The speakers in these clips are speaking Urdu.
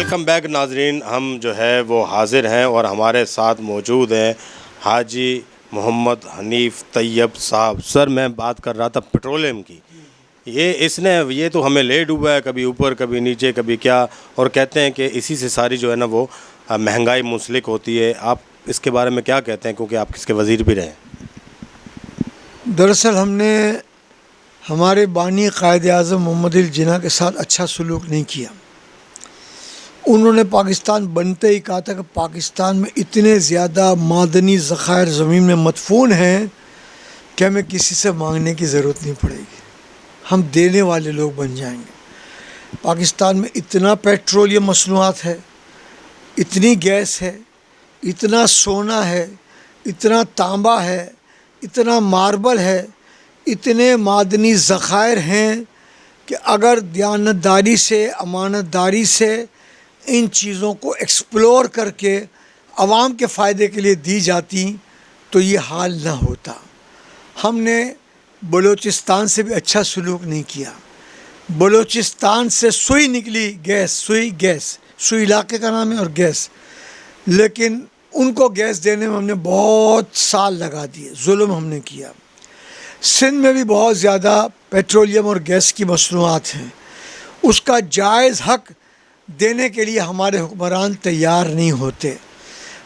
ویلکم بیک ناظرین، ہم جو ہے وہ حاضر ہیں اور ہمارے ساتھ موجود ہیں حاجی محمد حنیف طیب صاحب۔ سر میں بات کر رہا تھا پیٹرولیم کی، یہ تو ہمیں لے ڈوبا ہے، کبھی اوپر کبھی نیچے کبھی کیا، اور کہتے ہیں کہ اسی سے ساری جو ہے نا وہ مہنگائی منسلک ہوتی ہے۔ آپ اس کے بارے میں کیا کہتے ہیں، کیونکہ آپ اس کے وزیر بھی رہے ہیں؟ دراصل ہم نے ہمارے بانی قائد اعظم محمد علی جناح کے ساتھ اچھا سلوک نہیں کیا۔ انہوں نے پاکستان بنتے ہی کہا تھا کہ پاکستان میں اتنے زیادہ معدنی ذخائر زمین میں مدفون ہیں کہ ہمیں کسی سے مانگنے کی ضرورت نہیں پڑے گی، ہم دینے والے لوگ بن جائیں گے۔ پاکستان میں اتنا پیٹرولیم مصنوعات ہے، اتنی گیس ہے، اتنا سونا ہے، اتنا تانبا ہے، اتنا ماربل ہے، اتنے معدنی ذخائر ہیں کہ اگر دیانتداری سے، امانت داری سے ان چیزوں کو ایکسپلور کر کے عوام کے فائدے کے لیے دی جاتی تو یہ حال نہ ہوتا۔ ہم نے بلوچستان سے بھی اچھا سلوک نہیں کیا۔ بلوچستان سے سوئی نکلی گیس، سوئی علاقے کا نام ہے اور گیس، لیکن ان کو گیس دینے میں ہم نے بہت سال لگا دیے، ظلم ہم نے کیا۔ سندھ میں بھی بہت زیادہ پیٹرولیم اور گیس کی مصنوعات ہیں، اس کا جائز حق دینے کے لیے ہمارے حکمران تیار نہیں ہوتے،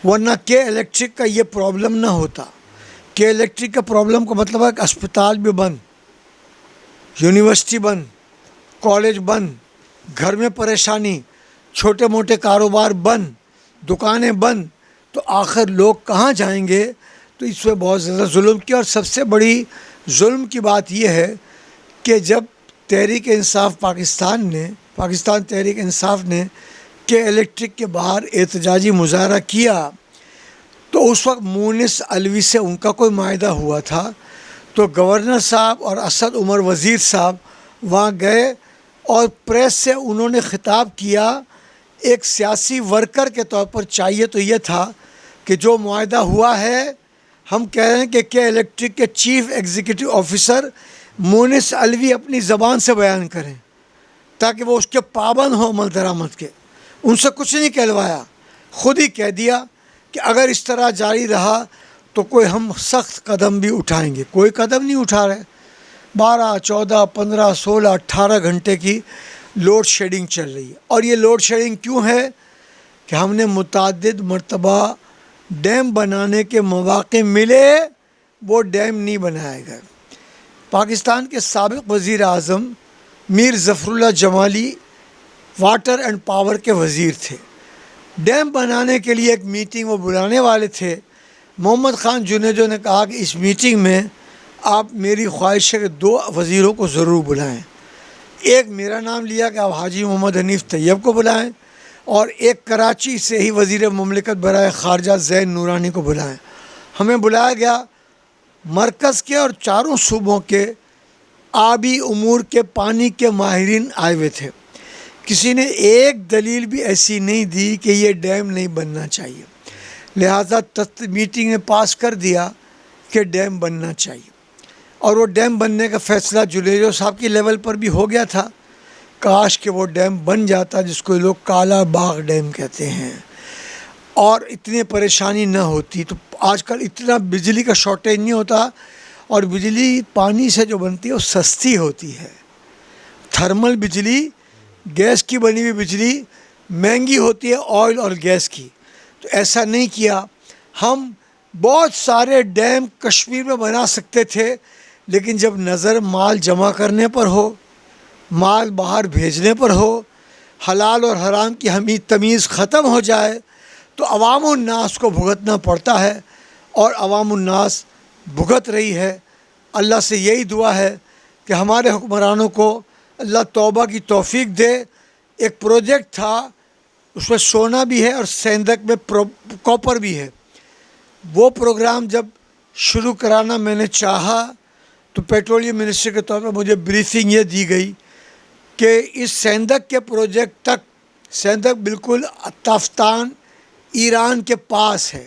ورنہ کے الیکٹرک کا یہ پرابلم نہ ہوتا۔ کے الیکٹرک کا پرابلم کا مطلب ہے کہ اسپتال بھی بند، یونیورسٹی بند، کالج بند، گھر میں پریشانی، چھوٹے موٹے کاروبار بند، دکانیں بند، تو آخر لوگ کہاں جائیں گے؟ تو اس میں بہت زیادہ ظلم کیا۔ اور سب سے بڑی ظلم کی بات یہ ہے کہ جب تحریک انصاف پاکستان تحریک انصاف نے کہ الیکٹرک کے باہر احتجاجی مظاہرہ کیا تو اس وقت مونس علوی سے ان کا کوئی معاہدہ ہوا تھا، تو گورنر صاحب اور اسد عمر وزیر صاحب وہاں گئے اور پریس سے انہوں نے خطاب کیا۔ ایک سیاسی ورکر کے طور پر چاہیے تو یہ تھا کہ جو معاہدہ ہوا ہے، ہم کہہ رہے ہیں کہ الیکٹرک کے چیف ایگزیکٹو آفیسر مونس علوی اپنی زبان سے بیان کریں تاکہ وہ اس کے پابند ہوں عمل درآمد کے۔ ان سے کچھ نہیں کہلوایا، خود ہی کہہ دیا کہ اگر اس طرح جاری رہا تو ہم سخت قدم بھی اٹھائیں گے۔ کوئی قدم نہیں اٹھا رہے۔ 12، 14، 15، 16، 18 گھنٹے کی لوڈ شیڈنگ چل رہی ہے۔ اور یہ لوڈ شیڈنگ کیوں ہے کہ ہم نے متعدد مرتبہ ڈیم بنانے کے مواقع ملے، وہ ڈیم نہیں بنائے گئے۔ پاکستان کے سابق وزیر اعظم میر ظفر اللہ جمالی واٹر اینڈ پاور کے وزیر تھے۔ ڈیم بنانے کے لیے ایک میٹنگ وہ بلانے والے تھے۔ محمد خان جنیجو نے کہا کہ اس میٹنگ میں آپ، میری خواہش ہے کہ 2 وزیروں کو ضرور بلائیں۔ ایک میرا نام لیا کہ آپ حاجی محمد حنیف طیب کو بلائیں، اور ایک کراچی سے ہی وزیر مملکت برائے خارجہ زین نورانی کو بلائیں۔ ہمیں بلایا گیا۔ مرکز کے اور 4 صوبوں کے آبی امور کے، پانی کے ماہرین آئے ہوئے تھے۔ کسی نے ایک دلیل بھی ایسی نہیں دی کہ یہ ڈیم نہیں بننا چاہیے، لہٰذا میٹنگ نے پاس کر دیا کہ ڈیم بننا چاہیے۔ اور وہ ڈیم بننے کا فیصلہ جنیجو صاحب کی لیول پر بھی ہو گیا تھا۔ کاش کہ وہ ڈیم بن جاتا جس کو لوگ کالا باغ ڈیم کہتے ہیں، اور اتنی پریشانی نہ ہوتی۔ تو آج کل اتنا بجلی کا شارٹیج نہیں ہوتا، اور بجلی پانی سے جو بنتی ہے وہ سستی ہوتی ہے۔ تھرمل بجلی، گیس کی بنی ہوئی بجلی مہنگی ہوتی ہے آئل اور گیس کی۔ تو ایسا نہیں کیا۔ ہم بہت سارے ڈیم کشمیر میں بنا سکتے تھے، لیکن جب نظر مال جمع کرنے پر ہو، مال باہر بھیجنے پر ہو، حلال اور حرام کی تمیز ختم ہو جائے تو عوام الناس کو بھگتنا پڑتا ہے، اور عوام الناس بھگت رہی ہے۔ اللہ سے یہی دعا ہے کہ ہمارے حکمرانوں کو اللہ توبہ کی توفیق دے۔ ایک پروجیکٹ تھا، اس میں سونا بھی ہے اور سیندک میں کاپر بھی ہے۔ وہ پروگرام جب شروع کرانا میں نے چاہا تو پیٹرولیم منسٹر کے طور پر مجھے بریفنگ یہ دی گئی کہ اس سیندک کے پروجیکٹ تک، سیندک بالکل تافتان ایران کے پاس ہے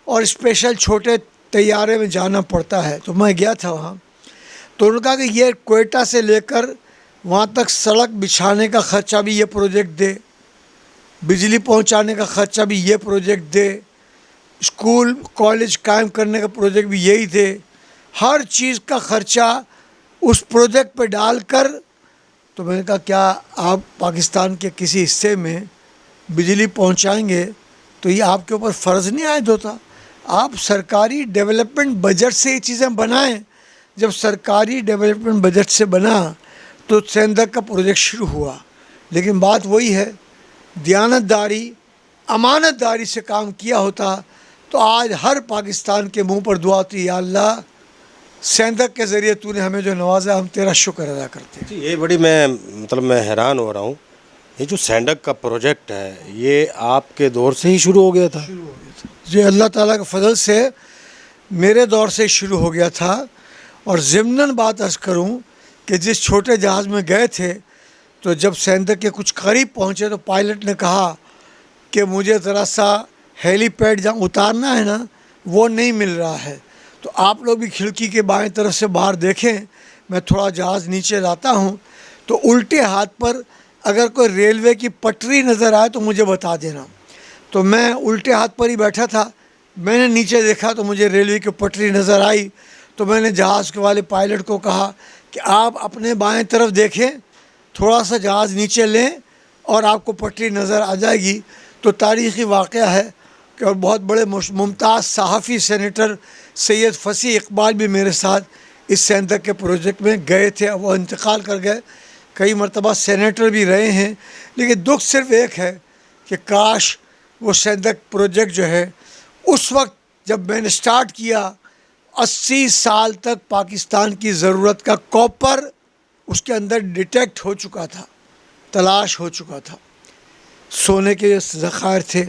اور اسپیشل چھوٹے طیارے میں جانا پڑتا ہے۔ تو میں گیا تھا وہاں، تو انہوں نے کہا کہ یہ کوئٹہ سے لے کر وہاں تک سڑک بچھانے کا خرچہ بھی یہ پروجیکٹ دے، بجلی پہنچانے کا خرچہ بھی یہ پروجیکٹ دے، اسکول کالج قائم کرنے کا پروجیکٹ بھی یہی تھے، ہر چیز کا خرچہ اس پروجیکٹ پہ ڈال کر. تو میں نے کہا کیا آپ پاکستان کے کسی حصے میں بجلی پہنچائیں گے تو یہ آپ کے اوپر فرض نہیں عائد ہوتا؟ آپ سرکاری ڈیولپمنٹ بجٹ سے یہ چیزیں بنائیں. جب سرکاری ڈیولپمنٹ بجٹ سے بنا تو سندھ کا پروجیکٹ شروع ہوا. لیکن بات وہی ہے، دیانت داری امانت داری سے کام کیا ہوتا تو آج ہر پاکستان کے منہ پر دعا ہوتی، یا اللہ سندھ کے ذریعے تو نے ہمیں جو نوازا، ہم تیرا شکر ادا کرتے ہیں. جی یہ بڑی میں حیران ہو رہا ہوں، یہ جو سینڈک کا پروجیکٹ ہے یہ آپ کے دور سے ہی شروع ہو گیا تھا؟ جی اللہ تعالیٰ کے فضل سے میرے دور سے شروع ہو گیا تھا. اور ضمناً بات عرض کروں کہ جس چھوٹے جہاز میں گئے تھے تو جب سندھ کے کچھ قریب پہنچے تو پائلٹ نے کہا کہ مجھے ذرا سا ہیلی پیڈ جہاں اتارنا ہے نا وہ نہیں مل رہا ہے، تو آپ لوگ بھی کھڑکی کے بائیں طرف سے باہر دیکھیں، میں تھوڑا جہاز نیچے لاتا ہوں تو الٹے ہاتھ پر اگر کوئی ریلوے کی پٹری نظر آئے تو مجھے بتا دینا. تو میں الٹے ہاتھ پر ہی بیٹھا تھا، میں نے نیچے دیکھا تو مجھے ریلوے کی پٹری نظر آئی. تو میں نے جہاز کے والے پائلٹ کو کہا کہ آپ اپنے بائیں طرف دیکھیں، تھوڑا سا جہاز نیچے لیں اور آپ کو پٹری نظر آ جائے گی. تو تاریخی واقعہ ہے کہ اور بہت بڑے ممتاز صحافی سینیٹر سید فصیح اقبال بھی میرے ساتھ اس سندھ کے پروجیکٹ میں گئے تھے. وہ انتقال کر گئے، کئی مرتبہ سینیٹر بھی رہے ہیں. لیکن دکھ صرف ایک ہے کہ کاش وہ سندھ پروجیکٹ جو ہے اس وقت جب میں نے سٹارٹ کیا 80 سال تک پاکستان کی ضرورت کا کاپر اس کے اندر ڈیٹیکٹ ہو چکا تھا، تلاش ہو چکا تھا، سونے کے ذخائر تھے.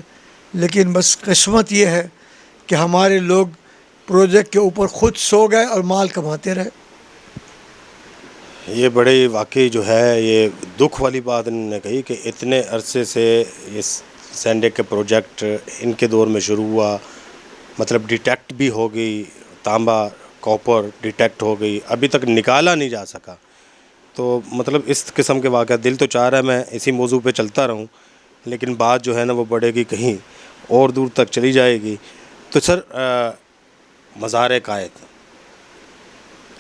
لیکن بس قسمت یہ ہے کہ ہمارے لوگ پروجیکٹ کے اوپر خود سو گئے اور مال کماتے رہے. یہ بڑی واقعی جو ہے یہ دکھ والی بات انہوں نے کہی کہ اتنے عرصے سے یہ سینڈک کے پروجیکٹ ان کے دور میں شروع ہوا، مطلب ڈیٹیکٹ بھی ہو گئی، تانبا کاپر ڈیٹیکٹ ہو گئی، ابھی تک نکالا نہیں جا سکا. تو مطلب اس قسم کے واقعات، دل تو چاہ رہا ہے میں اسی موضوع پہ چلتا رہوں لیکن بات جو ہے نا وہ بڑھے گی کہیں اور دور تک چلی جائے گی. تو سر مزار قائد،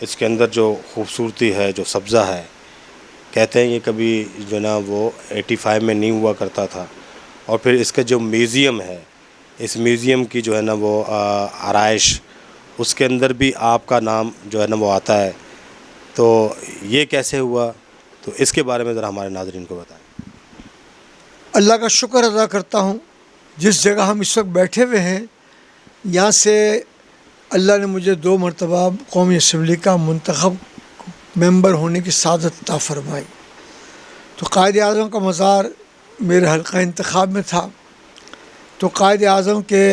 اس کے اندر جو خوبصورتی ہے، جو سبزہ ہے، کہتے ہیں یہ کبھی جو نا وہ 85 میں نہیں ہوا کرتا تھا. اور پھر اس کا جو میوزیم ہے، اس میوزیم کی جو ہے نا وہ آرائش، اس کے اندر بھی آپ کا نام جو ہے نا وہ آتا ہے. تو یہ کیسے ہوا؟ تو اس کے بارے میں ذرا ہمارے ناظرین کو بتائیں. اللہ کا شکر ادا کرتا ہوں جس جگہ ہم اس وقت بیٹھے ہوئے ہیں یہاں سے اللہ نے مجھے 2 مرتبہ قومی اسمبلی کا منتخب ممبر ہونے کی سعادت عطا فرمائی. تو قائد اعظم کا مزار میرے حلقہ انتخاب میں تھا. تو قائد اعظم کے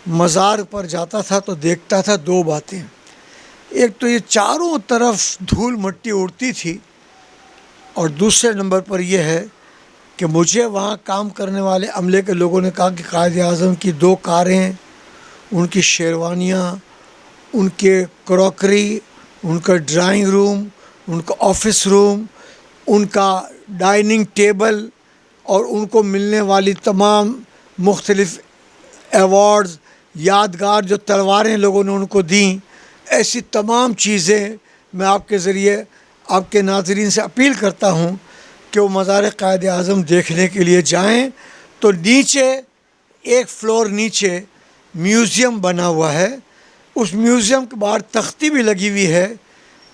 مزار پر جاتا تھا تو دیکھتا تھا 2 باتیں. ایک تو یہ چاروں طرف دھول مٹی اڑتی تھی، اور دوسرے نمبر پر یہ ہے کہ مجھے وہاں کام کرنے والے عملے کے لوگوں نے کہا کہ قائد اعظم کی 2 کاریں، ان کی شیروانیاں، ان کے کراکری، ان کا ڈرائنگ روم، ان کا آفس روم، ان کا ڈائننگ ٹیبل اور ان کو ملنے والی تمام مختلف ایوارڈز، یادگار جو تلواریں لوگوں نے ان کو دیں، ایسی تمام چیزیں میں آپ کے ذریعے آپ کے ناظرین سے اپیل کرتا ہوں کہ وہ مزار قائد اعظم دیکھنے کے لیے جائیں. تو نیچے 1 فلور نیچے میوزیم بنا ہوا ہے. اس میوزیم کے باہر تختی بھی لگی ہوئی ہے،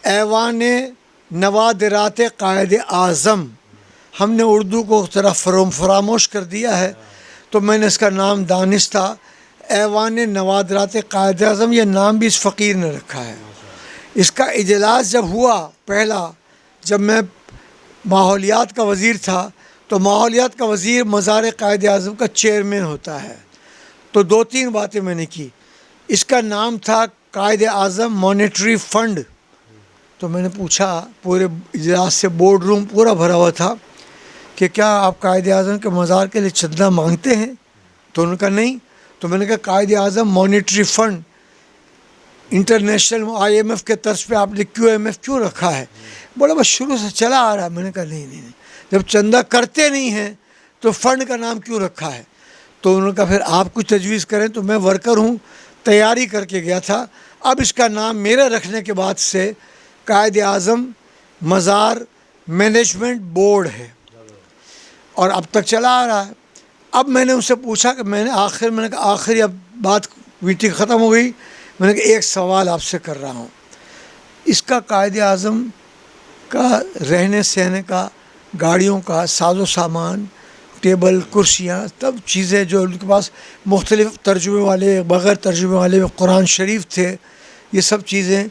ایوان نوادرات قائد اعظم. ہم نے اردو کو ذرا فراموش کر دیا ہے تو میں نے اس کا نام دانستہ ایوان نوادرات قائد اعظم، یہ نام بھی اس فقیر نے رکھا ہے. اس کا اجلاس جب ہوا پہلا، جب میں ماحولیات کا وزیر تھا تو ماحولیات کا وزیر مزار قائد اعظم کا چیئرمین ہوتا ہے. تو 2-3 باتیں میں نے کی. اس کا نام تھا قائد اعظم مانیٹری فنڈ. تو میں نے پوچھا، پورے اجلاس سے بورڈ روم پورا بھرا ہوا تھا، کہ کیا آپ قائد اعظم کے مزار کے لیے چندہ مانگتے ہیں؟ تو انہوں نے کہا نہیں. تو میں نے کہا Quaid Azam monetary fund international IMF کے طرز پہ آپ نے QMF کیوں رکھا ہے؟ بولا بس شروع سے چلا آ رہا ہے. میں نے کہا نہیں، جب چندہ کرتے نہیں ہیں تو فنڈ کا نام کیوں رکھا ہے؟ تو انہوں نے کہا پھر آپ کچھ تجویز کریں. تو میں ورکر ہوں, تیاری کر کے گیا تھا. اب اس کا نام میرے رکھنے کے بعد سے قائد اعظم مزار مینجمنٹ بورڈ ہے, اور اب تک چلا آ رہا ہے. اب میں نے ان سے پوچھا کہ میں نے کہا آخری اب بات میٹنگ ختم ہو گئی, میں نے کہا ایک سوال آپ سے کر رہا ہوں, اس کا قائد اعظم کا رہنے سہنے کا, گاڑیوں کا, ساز و سامان, ٹیبل, کرسیاں, تب چیزیں جو ان کے پاس مختلف ترجمے والے, بغیر ترجمے والے قرآن شریف تھے, یہ سب چیزیں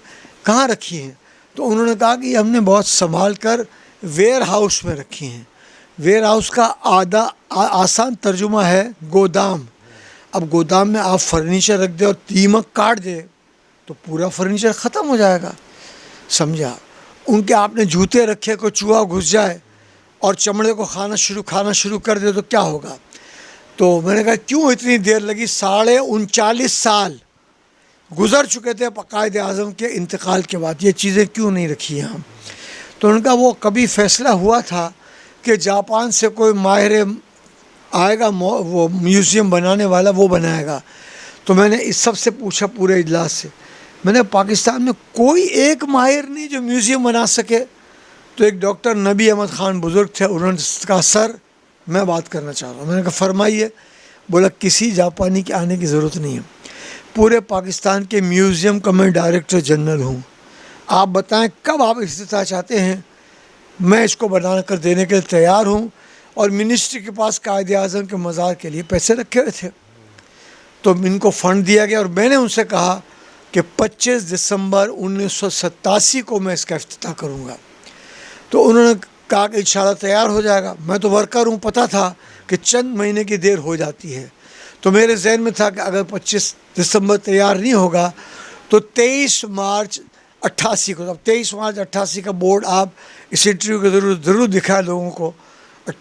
کہاں رکھی ہیں؟ تو انہوں نے کہا کہ یہ ہم نے بہت سنبھال کر ویئر ہاؤس میں رکھی ہیں. ویئر ہاؤس کا آسان ترجمہ ہے گودام. اب گودام میں آپ فرنیچر رکھ دیں اور دیمک کاٹ دے تو پورا فرنیچر ختم ہو جائے گا, سمجھا. ان کے آپ نے جوتے رکھے, کو چوہا گھس جائے اور چمڑے کو کھانا شروع کر دے تو کیا ہوگا؟ تو میں نے کہا کیوں اتنی دیر لگی؟ 39.5 سال گزر چکے تھے قائد اعظم کے انتقال کے بعد, یہ چیزیں کیوں نہیں رکھی ہیں ہم؟ تو ان کا وہ کبھی فیصلہ ہوا تھا کہ جاپان سے کوئی ماہر آئے گا, وہ میوزیم بنانے والا, وہ بنائے گا. تو میں نے اس سب سے پوچھا پورے اجلاس سے, میں نے پاکستان میں کوئی ایک ماہر نہیں جو میوزیم بنا سکے؟ تو ایک ڈاکٹر نبی احمد خان بزرگ تھے, انہوں نے کہا سر میں بات کرنا چاہ رہا ہوں. میں نے کہا فرمائیے. بولا کسی جاپانی کے آنے کی ضرورت نہیں ہے, پورے پاکستان کے میوزیم کا میں ڈائریکٹر جنرل ہوں, آپ بتائیں کب آپ افتتاح چاہتے ہیں, میں اس کو بنا کر دینے کے لیے تیار ہوں. اور منسٹری کے پاس قائد اعظم کے مزار کے لیے پیسے رکھے ہوئے تھے, تو ان کو فنڈ دیا گیا, اور میں نے ان سے کہا کہ 25 دسمبر 1987 کو میں اس کا افتتاح کروں گا. تو انہوں نے کہا کہ انشاءاللہ تیار ہو جائے گا. میں تو ورکر ہوں, پتہ تھا کہ چند مہینے کی دیر ہو جاتی ہے, تو میرے ذہن میں تھا کہ اگر 25 دسمبر تیار نہیں ہوگا تو 23 مارچ 88 کو, اب 23 مارچ 88 کا بورڈ آپ اس انٹرویو کے ضرور دکھائیں لوگوں کو.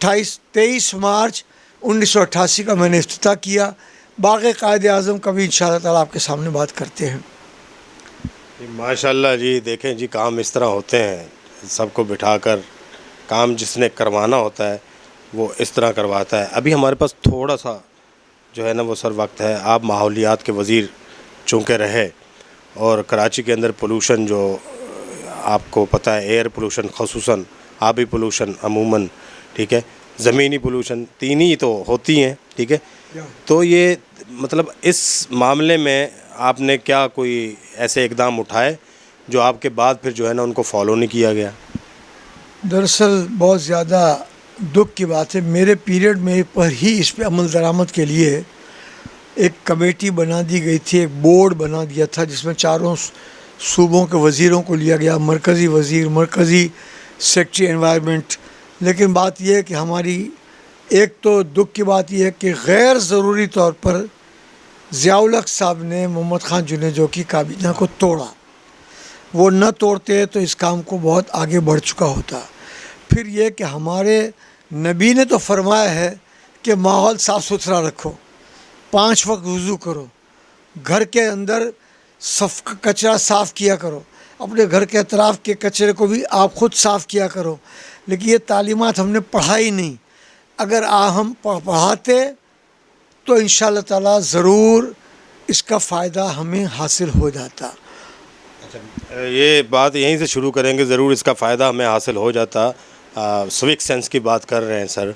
23 مارچ 1988 کا میں نے افتتاح کیا. باقی قائد اعظم کا بھی انشاءاللہ تعالیٰ آپ کے سامنے بات کرتے ہیں. ماشاءاللہ جی, دیکھیں جی کام اس طرح ہوتے ہیں, سب کو بٹھا کر کام جس نے کروانا ہوتا ہے وہ اس طرح کرواتا ہے. ابھی ہمارے پاس تھوڑا سا جو ہے نا وہ سر وقت ہے. آپ ماحولیات کے وزیر چونکہ رہے, اور کراچی کے اندر پولوشن جو آپ کو پتہ ہے, ایئر پولوشن خصوصاً, آبی پولوشن عموماً, ٹھیک ہے, زمینی پولوشن, تین ہی تو ہوتی ہیں, ٹھیک ہے. تو یہ مطلب اس معاملے میں آپ نے کیا کوئی ایسے اقدام اٹھائے جو آپ کے بعد پھر جو ہے نا ان کو فالو نہیں کیا گیا؟ دراصل بہت زیادہ دکھ کی بات ہے, میرے پیریڈ میں پر ہی اس پہ عمل درآمد کے لیے ایک کمیٹی بنا دی گئی تھی, ایک بورڈ بنا دیا تھا جس میں چاروں صوبوں کے وزیروں کو لیا گیا, مرکزی وزیر, مرکزی سیکٹری انوائرمنٹ. لیکن بات یہ ہے کہ ہماری ایک تو دکھ کی بات یہ ہے کہ غیر ضروری طور پر ضیاء الحق صاحب نے محمد خان جنیجو کی کابینہ کو توڑا. وہ نہ توڑتے تو اس کام کو بہت آگے بڑھ چکا ہوتا. پھر یہ کہ ہمارے نبی نے تو فرمایا ہے کہ ماحول صاف ستھرا رکھو, 5 وقت وضو کرو, گھر کے اندر کچرا صاف کیا کرو, اپنے گھر کے اطراف کے کچرے کو بھی آپ خود صاف کیا کرو. لیکن یہ تعلیمات ہم نے پڑھائی نہیں. اگر ہم پڑھاتے تو انشاءاللہ تعالیٰ ضرور اس کا فائدہ ہمیں حاصل ہو جاتا. یہ بات یہیں سے شروع کریں گے, ضرور اس کا فائدہ ہمیں حاصل ہو جاتا. سوک سینس کی بات کر رہے ہیں سر,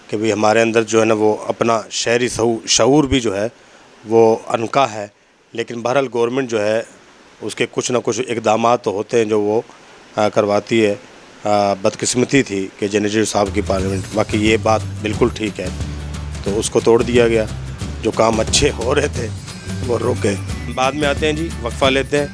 کہ بھی ہمارے اندر جو ہے نا وہ اپنا شہری شعور بھی جو ہے وہ انکا ہے. لیکن بہرحال گورنمنٹ جو ہے اس کے کچھ نہ کچھ اقدامات تو ہوتے ہیں جو وہ کرواتی ہے. بدقسمتی تھی کہ جنیجو صاحب کی پارلیمنٹ, باقی یہ بات بالکل ٹھیک ہے, تو اس کو توڑ دیا گیا. جو کام اچھے ہو رہے تھے وہ رک گئے. بعد میں آتے ہیں جی, وقفہ لیتے ہیں.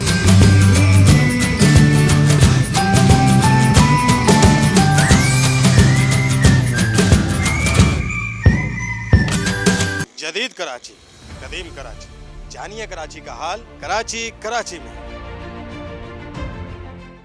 جدید کراچی, قدیم کراچی, جانیے کراچی کا حال, کراچی میں.